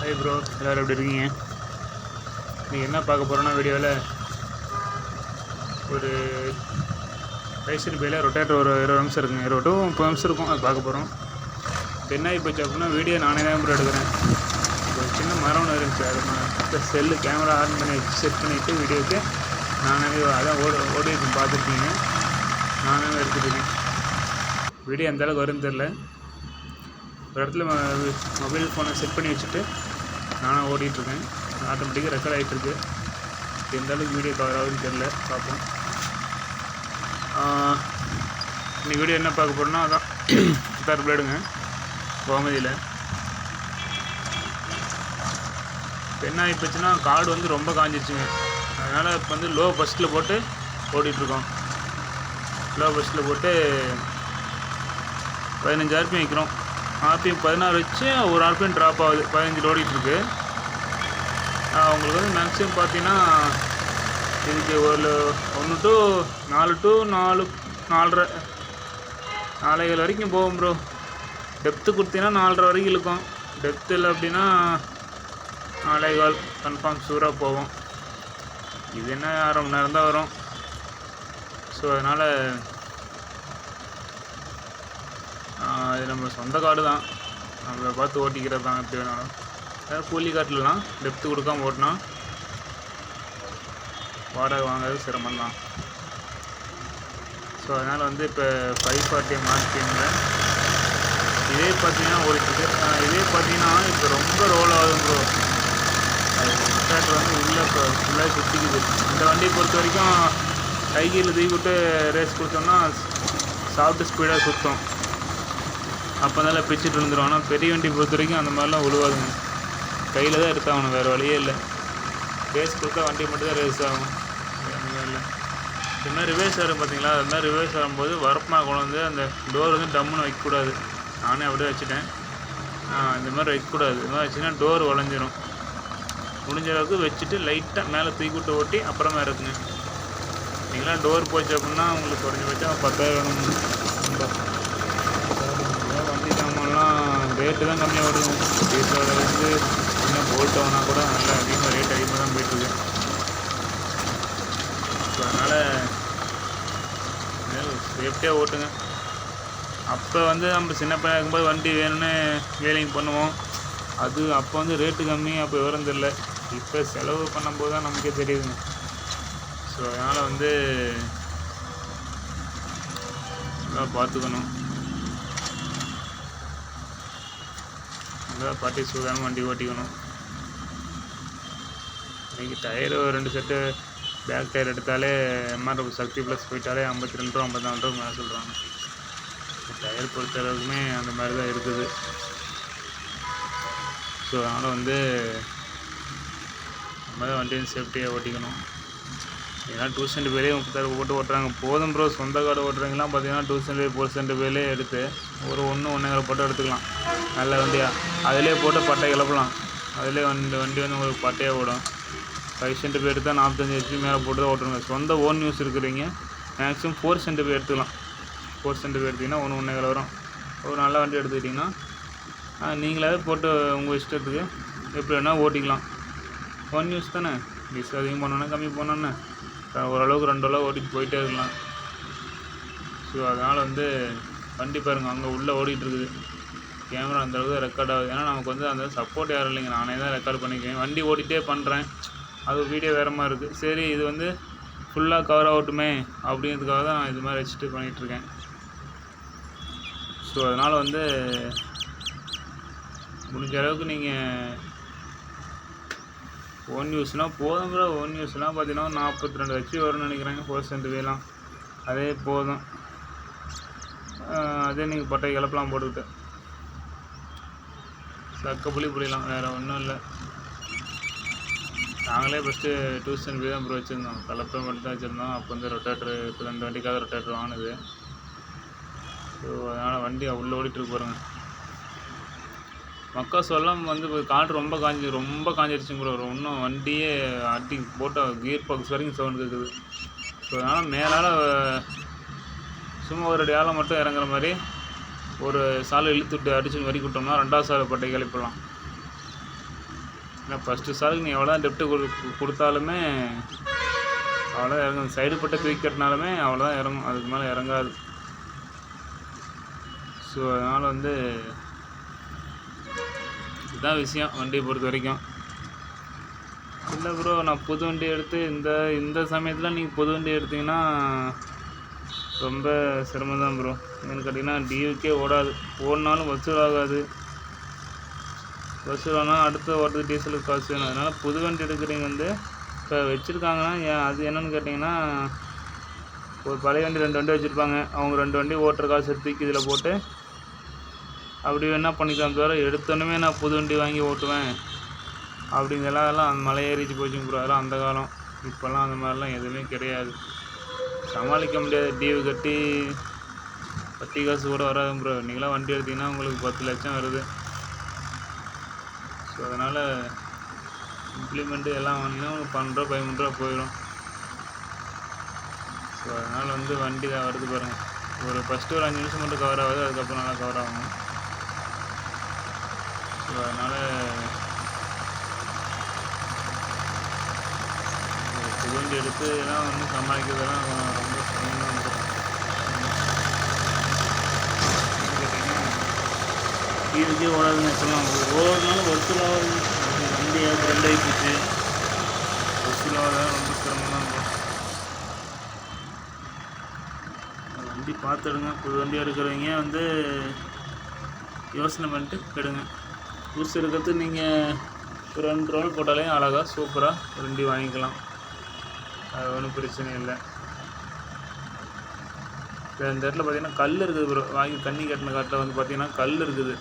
Hi bro, எல்லோரும் எப்படி இருக்கீங்க? நீங்கள் என்ன பார்க்க போகிறோன்னா வீடியோவில் ஒரு ரைசர் பேயில் ரொட்டேட்டர் ஒரு 20 நிமிஷம் இருக்குங்க, 20 to 30 நிமிஷம் இருக்கும். அது பார்க்க போகிறோம். என்ன ஆகி போச்சு அப்படின்னா வீடியோ நானே தான் ப்ரோ எடுக்கிறேன். ஒரு சின்ன மரம் ஒன்று இருந்துச்சு, அது செல்லு கேமரா ஆன் பண்ணி வச்சு செட் பண்ணிவிட்டு வீடியோவுக்கு நானே அதான் ஓடிட்டு பார்த்துருக்கீங்க. நானே எடுத்துருக்கேன். வீடியோ எந்த அளவுக்கு வரும்னு தெரில. ஒரு இடத்துல மொபைல் ஃபோனை செட் பண்ணி வச்சுட்டு நானும் ஓடிட்டுருக்கேன். ஆட்டோமேட்டிக்காக ரெக்கார்ட் ஆகிட்டுருக்கு. எந்த அளவுக்கு வீடியோ கவர் ஆகுதுன்னு தெரில, பார்ப்போம். இன்றைக்கி வீடியோ என்ன பார்க்க போகிறோன்னா அதான் புத்தார் பிளேடுங்க கோமதியில். இப்போ என்ன ஆகி போச்சுன்னா கார்டு வந்து ரொம்ப காஞ்சிருச்சுங்க. அதனால் இப்போ வந்து லோ பஸ்ட்டில் போட்டு ஓடிட்டுருக்கோம். லோ பஸ்ட்டில் போட்டு 15 RPM வைக்கிறோம். RPM 16 வச்சு ஒரு RPM ட்ராப் ஆகுது. 15 ஓடிட்டுருக்கு. உங்களுக்கு வந்து மேக்ஸிமம் பார்த்தீங்கன்னா இதுக்கு ஒரு 1 to 4 to 4 4.5 4.5 வரைக்கும் போகும் ப்ரோ. டெப்த்து கொடுத்தீங்கன்னா 4.5 வரைக்கும் இருக்கும். டெப்த்து இல்லை அப்படின்னா 4.25 கன்ஃபார்ம் ஷூராக போகும். இது என்ன 1/2 மணி நேரம் தான் வரும். ஸோ அதனால் இது நம்ம சொந்த காடு தான், நம்மளை பார்த்து ஓட்டிக்கிறது தான். எப்படி வேணாலும் அதாவது கூலி காட்டிலலாம் டெப்த்து கொடுக்காம ஓட்டினா வாடகை வாங்குறது சிரமம் தான். ஸோ அதனால் வந்து இப்போ 540 RPMல இதே பார்த்தீங்கன்னா ஓடிட்டுருக்கு. இதே பார்த்தீங்கன்னா இப்போ ரொம்ப ரோல் ஆகுது ப்ரோ. ரொட்டேட்டர் வந்து உள்ளே இப்போ ஃபுல்லாக சுற்றிக்குது. இந்த வண்டியை பொறுத்த வரைக்கும் கைகீழ் தூக்கி விட்டு ரேஸ் கொடுத்தோம்னா சாஃப்ட் ஸ்பீடாக சுற்றும். அப்போ நல்லா பிடிச்சிட்டு விழுந்துடும். ஆனால் பெரிய வண்டி பொறுத்த வரைக்கும் அந்த மாதிரிலாம் உழுவாதுங்க. கையில் தான் எடுத்தாகணும், வேறு வழியே இல்லை. ரேஸ் கொடுத்தா வண்டி மட்டும் தான் ரேஸ் ஆகும், அந்த மாதிரி இல்லை. இது மாதிரி ரிவேர்ஸ் வரும் பார்த்தீங்களா? அது மாதிரி ரிவேர்ஸ் வரும்போது வரப்பமாக கொண்டு வந்து அந்த டோர் வந்து டம்முன்னு வைக்கக்கூடாது. நானே அப்படியே வச்சுட்டேன். இந்த மாதிரி வைக்கக்கூடாது. இது மாதிரி வச்சுன்னா டோர் உடஞ்சிரும். முடிஞ்ச அளவுக்கு வச்சுட்டு லைட்டாக மேலே தூக்கி விட்டு ஓட்டி அப்புறமா இருக்குங்க. நீங்களாம் டோர் போச்சு அப்படின்னா உங்களுக்கு குறைஞ்சபட்சம் 10,000 வேணும். வண்டி சாமான்லாம் ரேட்டு தான் கம்மியாக ஓடுங்க. டீசல் வந்து இன்னும் போல்ட் வாங்கினா கூட நல்லா அதிகமாக ரேட் அதிகமாக தான் போயிட்டுருக்கு. ஸோ அதனால் சேஃப்டியாக ஓட்டுங்க. அப்போ வந்து நம்ம சின்ன பையன் இருக்கும்போது வண்டி வேணும்னு வேலையும் பண்ணுவோம். அது அப்போ வந்து ரேட்டு கம்மி, அப்போ விவரம் தெரியல. இப்போ செலவு பண்ணும்போது தான் நமக்கே தெரியுதுங்க. ஸோ அதனால் வந்து நல்லா பார்த்துக்கணும். நல்லா பாட்டி சூதானம் வண்டி ஓட்டிக்கணும். இன்றைக்கி டயரு 2 செட்டு பேக் டயர் எடுத்தாலே MRF சக்தி ப்ளஸ் போயிட்டாலே 52 ரூபா 54 ரூபா மேலே சொல்கிறாங்க. டயர் பொறுத்த அளவுக்குமே அந்த மாதிரி தான் இருக்குது. ஸோ அதனால் வந்து நம்ம தான் வண்டியும் சேஃப்டியாக ஓட்டிக்கணும். ஏன்னா 2 சென்ட் பேரே 36 போட்டு ஓட்டுறாங்க. போதும் ப்ரோ, சொந்த காடு ஓட்டுறவங்கலாம் பார்த்தீங்கன்னா 2 சென்ட் 4 சென்ட் பேர்லே எடுத்து ஒரு 1.5 போட்டு எடுத்துக்கலாம். நல்ல வண்டியாக அதிலே போட்டு பட்டை கிளப்பலாம். அதிலே வண்டி வந்து உங்களுக்கு பட்டையாக ஓடும். 5 சென்ட் பேர் எடுத்தால் 45 HP மேலே போட்டு தான் ஓட்டுருங்க. சொந்த ஓன் யூஸ் இருக்கிறீங்க மேக்ஸிமம் 4 சென்ட் பேர் எடுத்துக்கலாம். 4 சென்ட் பேர் எடுத்திங்கன்னா 1.5 வரும். ஒரு நல்ல வண்டி எடுத்துக்கிட்டிங்கன்னா நீங்களாவே போட்டு உங்கள் இஷ்டத்துக்கு எப்படி வேணால் ஓட்டிக்கலாம். ஓன் யூஸ் தானே. டீசல் அதிகம் பண்ணோன்னா கம்மி பண்ணோன்னே ஓரளவுக்கு 2 அளவு ஓட்டிட்டு போயிட்டே இருக்கலாம். ஸோ அதனால் வந்து வண்டி பாருங்கள் அங்கே உள்ளே ஓடிட்டுருக்குது. கேமரா அந்தளவுக்கு ரெக்கார்ட் ஆகுது. ஏன்னா நமக்கு வந்து அந்த சப்போர்ட் யாரும் இல்லைங்க, நானே தான் ரெக்கார்ட் பண்ணிக்குவேன். வண்டி ஓட்டிகிட்டே பண்ணுறேன், அது வீடியோ வேறு மாதிரி இருக்குது. சரி இது வந்து ஃபுல்லாக கவர் ஆகட்டுமே அப்படிங்கிறதுக்காக தான் நான் இது மாதிரி வச்சுட்டு பண்ணிகிட்ருக்கேன். ஸோ அதனால் வந்து முடிஞ்ச அளவுக்கு நீங்கள் ஓன் யூஸ்னால் போதும் ப்ரோ. ஓன் யூஸ்னால் பார்த்தீங்கன்னா 42 HP வரும்னு நினைக்கிறேங்க 4 சென்ட் வேலாம். அதே போதும். அதே நீங்கள் பட்டை கிளப்பலாம் போட்டுக்கிட்டு சக்க புளியலாம், வேறு ஒன்றும் இல்லை. நாங்களே ஃபஸ்ட்டு 2 சென்ட் தான் ப்ரோ வச்சுருந்தோம். கலப்பை மட்டும் தான் வச்சுருந்தோம். அப்போ வந்து ரொட்டேட்ரு இப்போ 2 வண்டிக்காக ரொட்டேட்ரு வாங்கினது. ஸோ அதனால் வண்டி உள்ளே ஓடிட்டுருக்கு பாருங்க. மக்கள் சொல்லம் வந்து இப்போ காற்று ரொம்ப காஞ்சிருச்சுங்க ப்ரோ. இன்னும் வண்டியே அடி போட்டால் கியர் பாக்ஸ் வரைக்கும் சவுண்ட் இருக்குது. ஸோ அதனால் மேலால் சும்மா ஒரு அடி ஆழம் மட்டும் இறங்குற மாதிரி ஒரு சாலை இழுத்துட்டு அடிச்சுன்னு வரி விட்டோம்னா 2வது சாலை பட்டை கிளப்பிடலாம். ஏன்னா ஃபஸ்ட்டு சாலுக்கு நீ எவ்வளோ தான் டெப்ட்டு கொடுத்தாலுமே அவ்வளோ இறங்கும். சைடு பட்டை தூக்கி கட்டினாலுமே அவ்வளோதான் இறங்கும், அதுக்கு மேலே இறங்காது. ஸோ அதனால் வந்து இதுதான் விஷயம் வண்டியை பொறுத்த வரைக்கும். இல்லை ப்ரோ, நான் புது வண்டி எடுத்து இந்த சமயத்தில் நீங்கள் புது வண்டி எடுத்திங்கன்னா ரொம்ப சிரமம் தான் ப்ரோ. ஏன்னு கேட்டிங்கன்னா டியூக்கே ஓடாது, ஓடினாலும் வசூல் ஆகாது. வசூலானால் அடுத்த ஓட்டுறதுக்கு டீசலுக்கு காசு வேணும். அதனால் புது வண்டி எடுக்கிறீங்க வந்து இப்போ வச்சுருக்காங்கன்னா அது என்னென்னு கேட்டிங்கன்னா, ஒரு பழைய வண்டி 2 வண்டி வச்சுருப்பாங்க. அவங்க 2 வண்டி ஓட்டுற காசு தூக்கி இதில் போட்டு அப்படி என்ன பண்ணிக்கலாம் தவிர எடுத்தோன்னே நான் புது வண்டி வாங்கி ஓட்டுவேன் அப்படிங்கிறலாம் அந்த மலை ஏறிச்சு போச்சுங்க ப்ரோ. அதெல்லாம் அந்த காலம். இப்போல்லாம் அந்த மாதிரிலாம் எதுவுமே கிடையாது. சமாளிக்க முடியாது. டியூ கட்டி வட்டி காசு கூட வராது ப்ரோ. இன்றைக்கெலாம் வண்டி எடுத்திங்கன்னா உங்களுக்கு 10 லட்சம் வருது. ஸோ அதனால் இம்ப்ளிமெண்ட்டு எல்லாம் வாங்கினா உங்களுக்கு 12 ரூபா 13 ரூபா போயிடும். ஸோ அதனால் வந்து வண்டி தான் வருது பாருங்கள். ஒரு ஃபஸ்ட்டு ஒரு 5 நிமிஷம் மட்டும் கவர் ஆகுது, அதுக்கப்புறம் நல்லா கவர் ஆகும். ஸோ அதனால் புது வண்டி எடுத்துலாம் வந்து சமாளிக்கிறதுலாம் ரொம்ப சிரமமாக வந்துடும். டிவிக்கே ஓடாதுன்னு சொல்லலாம். ஓடுனாலும் வசூலாகுது. வண்டி ட்ரெண்ட் ஆகி போச்சு. வசூலாக ரொம்ப சிரமம் தான் இருக்கும். வண்டி பார்த்து எடுங்க. புது வண்டி எடுக்கிறவங்க வந்து யோசனை பண்ணிட்டு எடுங்க. புதுசு எடுக்கிறது நீங்கள் ஒரு 2 ரோல் போட்டாலே அழகாக சூப்பராக ஒரு வண்டி வாங்கிக்கலாம். அது ஒன்றும் பிரச்சனை இல்லை. இப்போ இந்த இடத்துல பார்த்தீங்கன்னா கல் இருக்குது ப்ரோ. வாங்கி தண்ணி கட்டின காட்டில் வந்து பார்த்தீங்கன்னா கல் இருக்குது.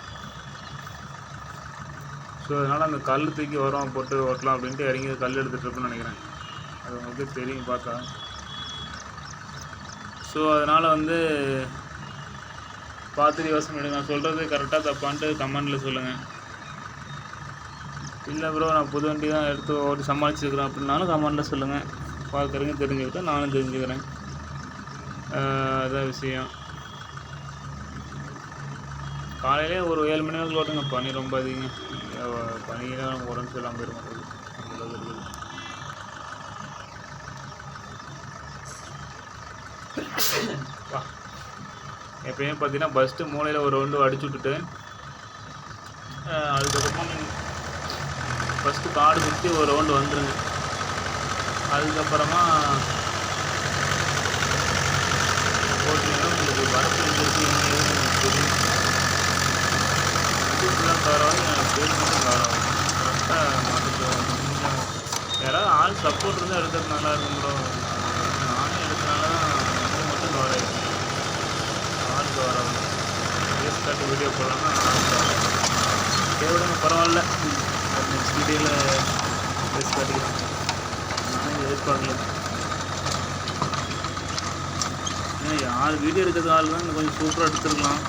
ஸோ அதனால் அந்த கல் தூக்கி உரம் போட்டு ஓட்டலாம் அப்படின்ட்டு இறங்கி கல் எடுத்துகிட்டு இருப்பேன்னு நினைக்கிறேன். அது உங்களுக்கு தெரியும் பார்த்தா. ஸோ அதனால் வந்து பார்த்துட்டு யோசனை எடுங்க. நான் சொல்கிறது கரெக்டாக தப்பான்ட்டு கமெண்டில் சொல்லுங்கள். இல்லை ப்ரோ, நான் புது வண்டி தான் எடுத்து ஓட்டி சமாளிச்சுருக்கிறேன் அப்படின்னாலும் கமெண்டில் சொல்லுங்கள். பார்க்குறீங்க தெரிஞ்சுக்கிட்டேன், நானும் தெரிஞ்சுக்கிறேன். அதான் விஷயம். காலையிலே ஒரு 7 மணி வரைக்கும் ஓட்டுங்க. பனி ரொம்ப அதிகம். பனியில் நம்ம உடம்பு சரியில்லாமல் போயிட மாட்டேங்குது. அந்தளவுக்கு இருக்குது. எப்பயுமே பார்த்தீங்கன்னா ஃபஸ்ட்டு மூலையில் ஒரு ரவுண்டு அடிச்சு விட்டுட்டு அதுக்கப்புறமா நீங்கள் ஃபஸ்ட்டு காடு சுற்றி ஒரு ரவுண்டு வந்துடுங்க. அதுக்கப்புறமா ஓட்டிங்கன்னா உங்களுக்கு வரப்பு இருக்குது தெரியும். இது ஃபுல்லாக கவர் ஆகும். எனக்கு பேர் மட்டும் கவர் ஆகும். கரெக்டாக மாட்டுக்கு கொஞ்சம் யாராவது ஆள் சப்போர்ட் இருந்தால் எடுக்கிறது நல்லா இருக்கும் ப்ரோ. நானே எடுத்தனால தான் இது மட்டும் கவர் ஆகிடுச்சு. ஆள் கவர் ஆகும். ஃபேஸ் காட்டி வீடியோ போடலாம்னா ஆள் கவர் ஆகும். தேவையான பரவாயில்ல. நெக்ஸ்ட் வீடியோவில் ஃபேஸ் காட்டிக்கலாம். நானே எதிர்பார்க்கல. ஏன்னா யார் வீடியோ எடுக்கிறது ஆள் தான் கொஞ்சம் சூப்பராக எடுத்துருக்கலாம்.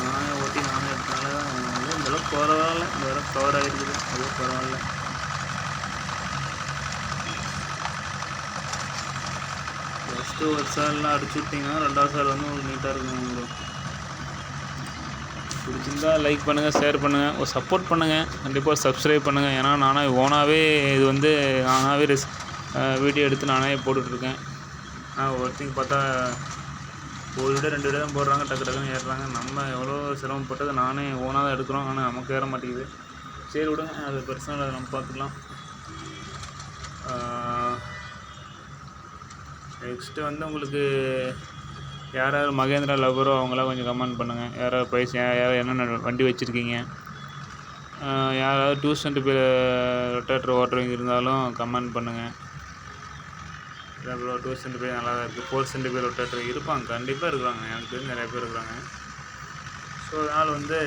நானே ஓட்டி நானே எடுத்தனால தான் இந்தளவுக்கு பரவாயில்ல. இந்த அளவுக்கு கவர் ஆகிருக்குது. அதுவும் பரவாயில்ல. ஃபஸ்ட்டு ஒரு சால்லாம் அடிச்சு விட்டிங்கன்னா 2வது சால் வந்து உங்களுக்கு நீட்டாக இருக்கும். உங்களுக்கு பிடிச்சிருந்தா லைக் பண்ணுங்கள், ஷேர் பண்ணுங்கள், ஒரு சப்போர்ட் பண்ணுங்கள். கண்டிப்பாக சப்ஸ்கிரைப் பண்ணுங்கள். ஏன்னா நானாக ஓனாகவே இது வந்து நானாகவே வீடியோ எடுத்து நானே போட்டுட்ருக்கேன். ஒருத்தங்க பார்த்தா ஒரு வீடியோ 2 வீடியோ தான் போடுறாங்க, டக்கு டக்குன்னு ஏறுறாங்க. நம்ம எவ்வளோ சிரமப்பட்டது நானே ஓனாக தான் எடுக்கிறோம். ஆனால் நமக்கு ஏற மாட்டேங்குது. சரி விடுங்க, அது பர்சனல், அதை நம்ம பார்த்துக்கலாம். நெக்ஸ்ட்டு வந்து உங்களுக்கு யாராவது மகேந்திரா லவ்வரோ அவங்களாம் கொஞ்சம் கமெண்ட் பண்ணுங்கள். யாராவது யாராவது என்னென்ன வண்டி வச்சுருக்கீங்க, யாராவது 2 ரொட்டேட்டர் ஓட்டுறவங்க இருந்தாலும் கமெண்ட் பண்ணுங்கள். அப்புறம் 2 நல்லா தான் இருக்குது. 4 ரொட்டேட்டர் இருப்பாங்க, கண்டிப்பாக இருக்கிறாங்க. எனக்கு தெரிஞ்சு நிறைய பேர் இருக்கிறாங்க. ஸோ அதனால் வந்து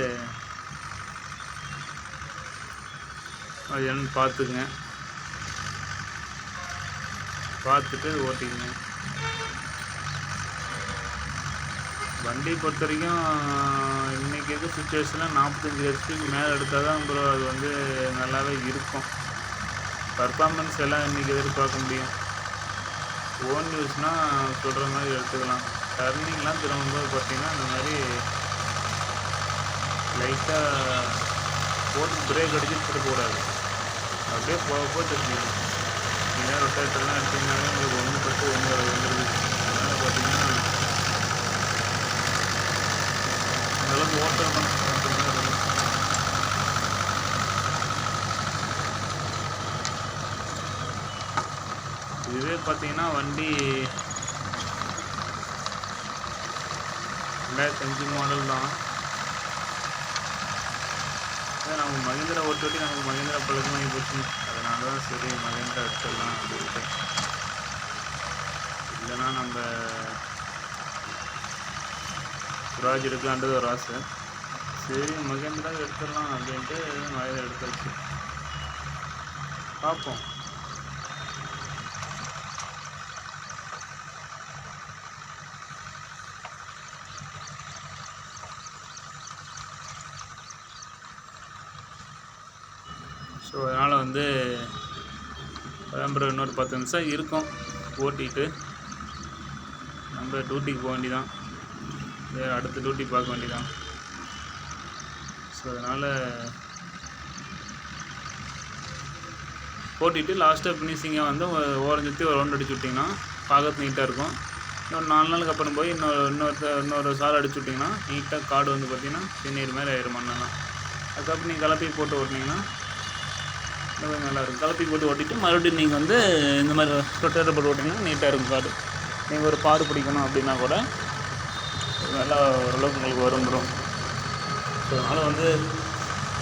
அது என்னன்னு பார்த்துக்குங்க. பார்த்துட்டு ஓட்டிங்க. வண்டி பொறுத்த வரைக்கும் இன்றைக்கி இருக்க சுச்சுவேஷனில் 45 ஹெச்பிக்கு மேலே எடுத்தால் தான் ப்ரோ அது வந்து நல்லாவே இருக்கும். பர்ஃபார்மன்ஸ் எல்லாம் இன்றைக்கி எதிர்பார்க்க முடியும். ஓன் யூஸ்னால் சொல்கிற மாதிரி எடுத்துக்கலாம். டர்னிங்லாம் திரும்பும்போது பார்த்திங்கன்னா இந்த மாதிரி லைட்டாக போட்டு பிரேக் அடிச்சு திருப்பக்கூடாது. அப்படியே போக திருப்பிக்கணும். நீங்கள் ரொட்டேட்டர்லாம் எடுத்திங்கனாலே உங்களுக்கு ஒன்று பட்டு ஒன்று வந்துடுது. அதனால் பார்த்தீங்கன்னா அந்தளவுக்கு ஓட்டணும். இதுவே பார்த்தீங்கன்னா வண்டி 2005 மாடல் தான். நம்ம மகேந்திரா ஓட்டி நமக்கு மகேந்திரா பழக்கமாகி போச்சு. அதனால தான் சரி மகேந்திரா எடுத்துடலாம் அப்படின்ட்டு. இல்லைன்னா நம்ம சுராஜ் எடுக்கலான்றது ஒரு ஆசை. சரி மகேந்திரா எடுத்துடலாம் அப்படின்ட்டு மகேந்திரா எடுத்தாச்சு. பார்ப்போம். ஸோ அதனால் வந்து அப்புறம் இன்னொரு 10 நிமிஷம் இருக்கும் ஓட்டிட்டு நம்ம டியூட்டிக்கு போக வேண்டியதான். வேறு அடுத்த டியூட்டி பார்க்க வேண்டியதான். ஸோ அதனால் ஓட்டிட்டு லாஸ்ட்டாக ஃபினிஷிங்காக வந்து ஓரஞ்சத்தி ஒரு ரவுண்ட் அடிச்சு விட்டிங்கன்னா பார்க்கறது நீட்டாக இருக்கும். இன்னொரு 4 நாளுக்கு அப்புறம் போய் இன்னொரு சால் அடிச்சு விட்டிங்கன்னா நீட்டாக காடு வந்து பார்த்திங்கன்னா செந்நீர் மாதிரி ஆயிரும் மண்ணெல்லாம். அதுக்கப்புறம் நீங்கள் கலப்பி போட்டு ஓட்டினீங்கன்னா இன்னும் நல்லாயிருக்கும். கலப்பி போட்டு ஓட்டிட்டு மறுபடியும் நீங்கள் வந்து இந்த மாதிரி ரொட்டேட்டர் போட்டு ஓட்டிங்கன்னா நீட்டாக இருக்கும் காடு. நீங்கள் ஒரு பாடு பிடிக்கணும் அப்படின்னா கூட நல்லா ஓரளவுக்கு உங்களுக்கு வந்துடும். ஸோ அதனால் வந்து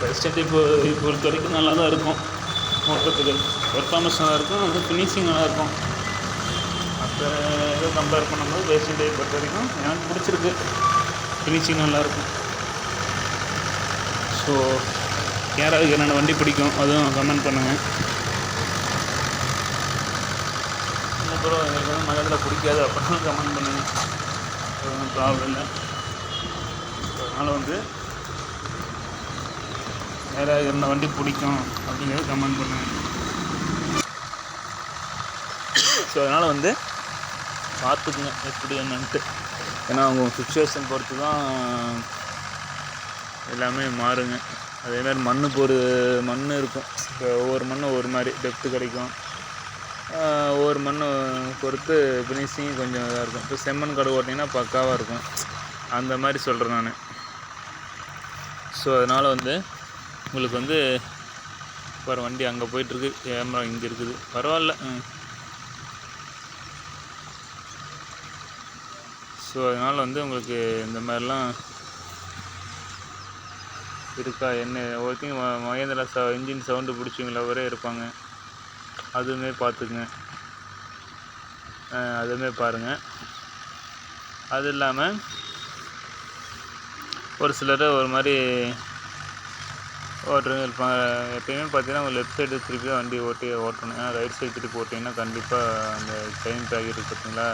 பெஸ்ட்டு இப்போ பொறுத்த வரைக்கும் நல்லா தான் இருக்கும். ஓட்டத்துக்கு பெர்ஃபார்மன்ஸ் நல்லாயிருக்கும், வந்து ஃபினிஷிங் நல்லாயிருக்கும். மற்ற இதை கம்பேர் பண்ணும்போது பெஸ்ட் டே பொறுத்த வரைக்கும் எனக்கு பிடிச்சிருக்கு. ஃபினிஷிங் நல்லாயிருக்கும். ஸோ யாராவது என்னென்ன வண்டி பிடிக்கும் அதுவும் கமெண்ட் பண்ணுங்கள். அப்புறம் எங்களுக்கு வந்து மகேந்திரா பிடிக்காது அப்படின்னா கமெண்ட் பண்ணுங்கள். ஒன்றும் ப்ராப்ளம் இல்லை. அதனால் வந்து வேறு என்ன வண்டி பிடிக்கும் அப்படிங்கிறது கமெண்ட் பண்ணுங்கள். ஸோ அதனால் வந்து பார்த்துக்குங்க எப்படி என்னன்ட்டு. ஏன்னா அவங்க சுச்சுவேஷன் பொறுத்து தான் எல்லாமே மாறுங்க. அதேமாதிரி மண் இருக்கும். இப்போ ஒவ்வொரு மண்ணும் ஒரு மாதிரி டெப்த்து கிடைக்கும். ஒவ்வொரு மண் பொறுத்து ஃபினிஷிங் கொஞ்சம் இதாக இருக்கும். இப்போ செம்மண் கடை ஓட்டிங்கன்னா பக்காவாக இருக்கும். அந்த மாதிரி சொல்கிறேன் நான். ஸோ அதனால் வந்து உங்களுக்கு வந்து ஒரு வண்டி அங்கே போயிட்டுருக்கு, கேமரா இங்கே இருக்குது, பரவாயில்ல. ஸோ அதனால் வந்து உங்களுக்கு இந்த மாதிரிலாம் இருக்கா என்ன ஒர்க்கிங் மகேந்திரா இன்ஜின் சவுண்டு பிடிச்சிங்களவரே இருப்பாங்க. அதுவுமே பார்த்துக்குங்க. அதுவுமே பாருங்கள். அது இல்லாமல் ஒரு சிலர் ஒரு மாதிரி ஓட்டுறவங்க இருப்பாங்க. எப்பயுமே பார்த்தீங்கன்னா உங்கள் லெஃப்ட் சைடு திருப்பி தான் வண்டி ஓட்டணும். ஏன்னா ரைட் சைடு திருப்பி ஓட்டிங்கன்னா கண்டிப்பாக அந்த செயின் பேக்கெட் இருக்குது பார்த்தீங்களா,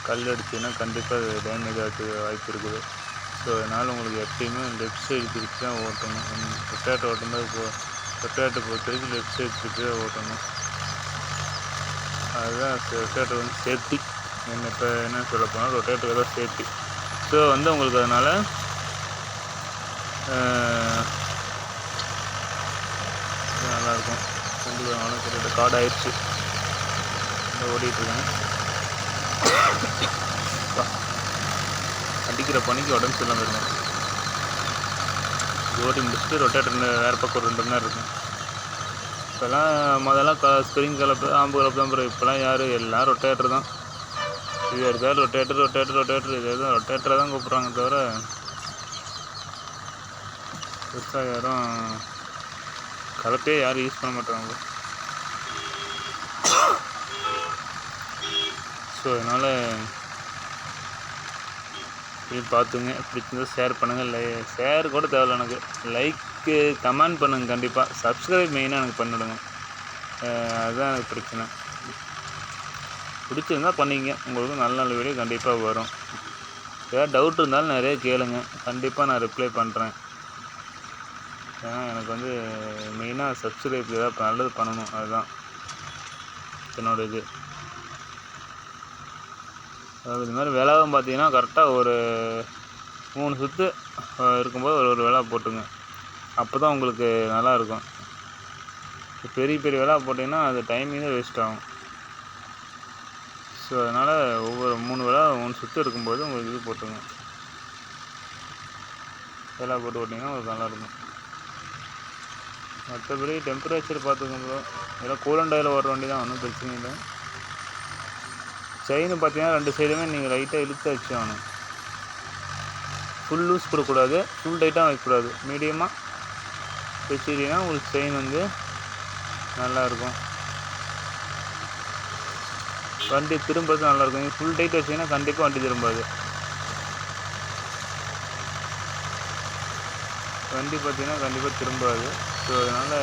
கல் அடிச்சுன்னா கண்டிப்பாக அது டேமேஜ் ஆகிறதுக்கு வாய்ப்பு இருக்குது. ஸோ அதனால் உங்களுக்கு எப்பயுமே லெஃப்ட் சைடு திருப்பி தான் ஓட்டணும். ரொட்டேட்டர் ஓட்டும்போது ரொட்டேட்டர் பொறுத்த வரைக்கும் லெஃப்ட் சைடு திருப்பி தான் ஓட்டணும். அதுதான் ரொட்டேட்டர் வந்து சேஃப்டி. இப்போ என்ன சொல்ல போனால் ரொட்டேட்டர் தான் சேஃப்டி. ஸோ வந்து உங்களுக்கு அதனால் நல்லாயிருக்கும். உங்களுக்கு அதனால் கிட்டத்தட்ட கார்டு ஆயிடுச்சு ஓடிட்டுருக்கேன். அடிக்கிற பணிக்கு உடம்பு சரியில்லாமல் இருக்கும். ஓட்டி முடிச்சுட்டு ரொட்டேட்டர் வேறு பக்கம் ஒரு 2 மணி நேரம் இருக்கும். இப்போல்லாம் முதல்ல ஸ்ப்ரிங் கலப்பு ஆம்பு கலப்பு தான். இப்போலாம் யார் எல்லாம் ரொட்டேட்டர் தான். இது எடுத்தாலும் ரொட்டேட்டர் இது எதுவும் ரொட்டேட்டரை தான் கூப்பிட்றாங்க தவிர பெருசாக யாரும் கலப்பே யாரும் யூஸ் பண்ண மாட்டாங்க. ஸோ அதனால் இப்படி பார்த்துங்க. பிடிச்சிருந்தா ஷேர் பண்ணுங்கள். ஷேர் கூட தேவையில்ல எனக்கு, லைக்கு கமெண்ட் பண்ணுங்கள். கண்டிப்பாக சப்ஸ்கிரைப் மெயினாக எனக்கு பண்ணிவிடுங்க. அதுதான் எனக்கு பிரச்சனை. பிடிச்சிருந்தால் பண்ணிங்க. உங்களுக்கு நல்ல நல்ல வீடியோ கண்டிப்பாக வரும். ஏதாவது டவுட் இருந்தாலும் நிறைய கேளுங்க, கண்டிப்பாக நான் ரிப்ளை பண்ணுறேன். ஏன்னா எனக்கு வந்து மெயினாக சப்ஸ்கிரைப் ஏதாவது நல்லது பண்ணணும், அதுதான் என்னோட இது. அதாவது இது மாதிரி விளாவும் பார்த்தீங்கன்னா கரெக்டாக ஒரு 3 சுற்று இருக்கும்போது ஒரு வேளா போட்டுங்க. அப்போ தான் உங்களுக்கு நல்லாயிருக்கும். பெரிய பெரிய விழா போட்டிங்கன்னா அது டைமிங் தான் வேஸ்ட் ஆகும். ஸோ அதனால் ஒவ்வொரு 3 விழா 3 சுற்று இருக்கும்போது உங்களுக்கு இது போட்டுங்க, விழா போட்டு ஓட்டிங்கன்னா உங்களுக்கு நல்லாயிருக்கும். மற்றபடி டெம்பரேச்சர் பார்த்துக்கோங்க ப்ரோ. இதெல்லாம் கூலண்டாயில் ஓடுற வண்டி தான், ஒன்றும் பிரச்சனை இல்லை. செயின் பார்த்தீங்கன்னா 2 சைடுமே நீங்கள் லைட்டாக இழுத்து வச்சு ஆகணும். ஃபுல் லூஸ் கொடுக்கூடாது, ஃபுல் டைட்டாக வைக்கக்கூடாது. மீடியமாக வச்சுக்கிட்டிங்கன்னா உங்களுக்கு செயின் வந்து நல்லாயிருக்கும். வண்டி திரும்புறது நல்லாயிருக்கும். நீங்கள் ஃபுல் டைட் வச்சிங்கன்னா கண்டிப்பாக வண்டி திரும்பாது. வண்டி பார்த்தீங்கன்னா கண்டிப்பாக திரும்பாது. ஸோ அதனால்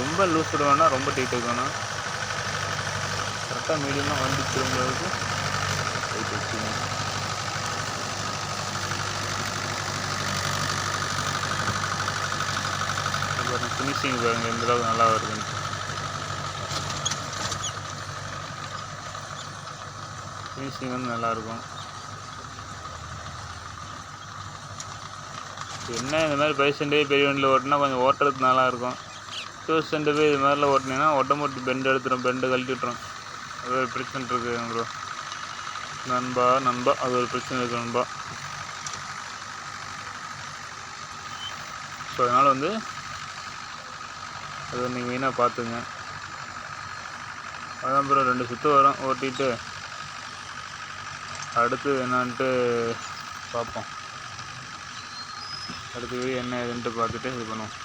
ரொம்ப லூஸ் விடுவேன்னா ரொம்ப டைட் வைக்கணும். கரெக்டாக மீடியமாக வண்டி திரும்புறதுக்கு டைட் வச்சுக்கணும். அப்புறம் ஃபினிஷிங் பாருங்கள் எந்தளவுக்கு நல்லா வருதுன்னு. ஃபினிஷிங் வந்து நல்லாயிருக்கும். என்ன இந்த மாதிரி 5 பெரிய வண்டியில் ஓட்டினா கொஞ்சம் ஓட்டுறதுக்கு நல்லாயிருக்கும். 2 இது மாதிரிலாம் ஓட்டினீங்கன்னா ஆட்டோமேட்டிக் பெண்டு எடுத்துடும், பெண்டு கழட்டி விட்டுரும். அது ஒரு பிரச்சனை இருக்குது ப்ரோ. நண்பா அது ஒரு பிரச்சனை இருக்குது நண்பா. ஸோ அதனால் வந்து அதை நீங்கள் மெயினாக பார்த்துங்க. அதான் ப்ரோ 2 சுற்று வரும், ஓட்டிட்டு அடுத்து என்னான்ட்டு பார்ப்போம். அடுத்து என்ன ஏதுன்ட்டு பார்த்துட்டு இது பண்ணுவோம்.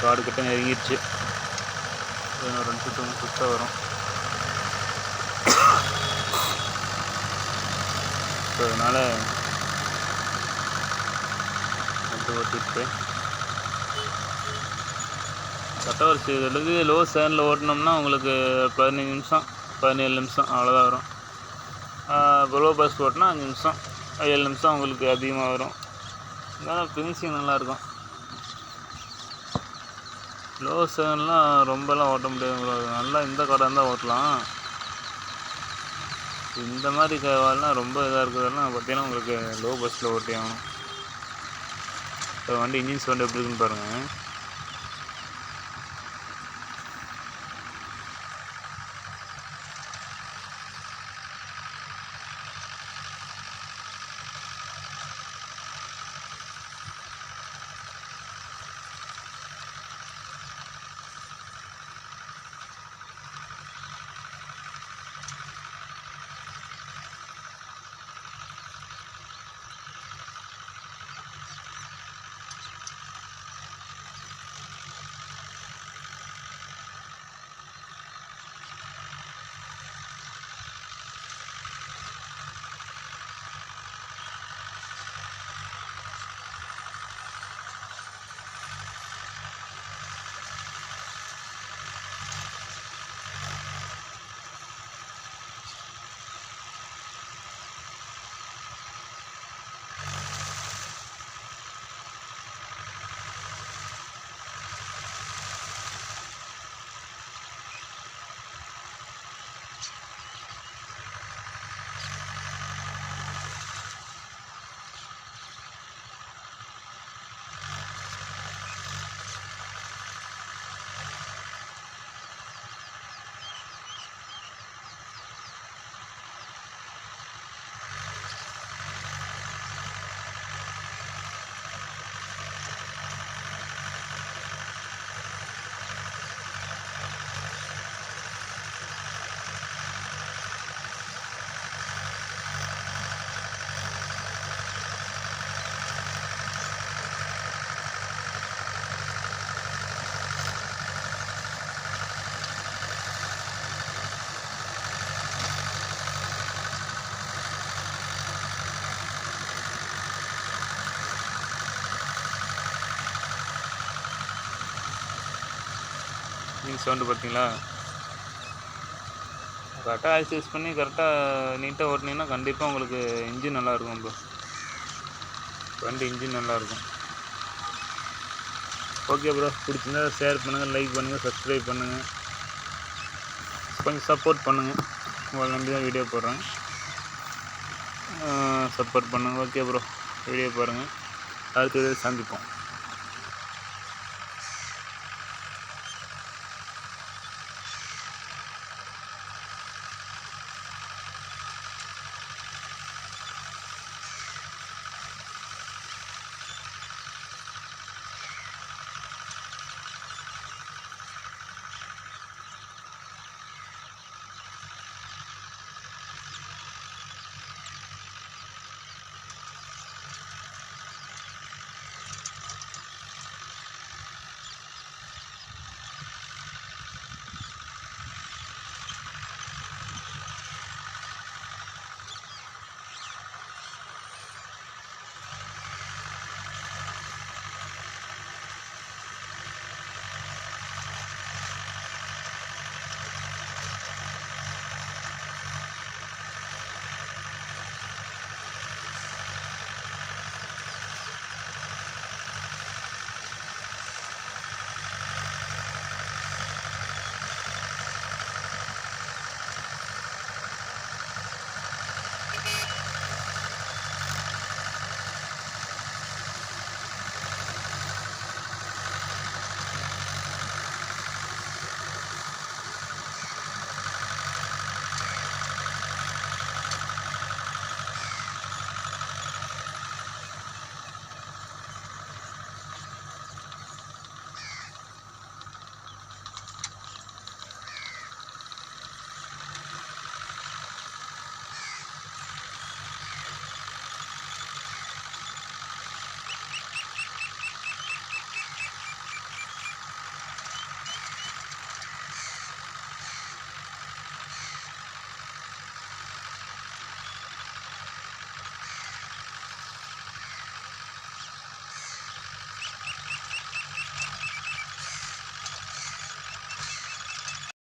காடு கிட்ட நெருங்கிடுச்சு. இன்னும் 2 சுற்று 3 சுற்று வரும். ஸோ அதனால் ஓட்டிட்டு கட்டவரிசை எழுதி லோ சேனில் ஓட்டினோம்னா உங்களுக்கு 15 நிமிஷம் 17 நிமிஷம் அவ்வளோதான் வரும். இப்போ லோ பஸ் ஓட்டினா 5 நிமிஷம் 7 நிமிஷம் உங்களுக்கு அதிகமாக வரும். அதனால் ஃபினிஷிங் நல்லாயிருக்கும். லோ செவன்லாம் ரொம்பலாம் ஓட்ட முடியாது. நல்லா இந்த கடை இருந்தால் ஓட்டலாம். இந்த மாதிரி சேவாலாம் ரொம்ப இதாக இருக்கிறதெல்லாம் பார்த்தீங்கன்னா உங்களுக்கு லோ பஸ்ஸில் ஓட்டி ஆகணும். இப்போ வண்டி இன்ஜின் சவுண்ட் எப்படி இருக்குன்னு பாருங்கள். நீங்கள் சவுண்டு பார்த்தீங்களா? கரெக்டாக ஆயில் யூஸ் பண்ணி கரெக்டாக நீட்டாக ஓட்டினீங்கன்னா கண்டிப்பாக உங்களுக்கு இன்ஜின் நல்லாயிருக்கும் ப்ரோ. வண்டி இன்ஜின் நல்லாயிருக்கும். ஓகே ப்ரோ, பிடிச்சிருந்தா ஷேர் பண்ணுங்கள், லைக் பண்ணுங்கள், சப்ஸ்கிரைப் பண்ணுங்கள், கொஞ்சம் சப்போர்ட் பண்ணுங்கள். உங்களை நம்பி தான் வீடியோ போடுறேன். சப்போர்ட் பண்ணுங்கள். ஓகே ப்ரோ, வீடியோ பாருங்கள். அடுத்த வீடியோ சந்திப்போம்.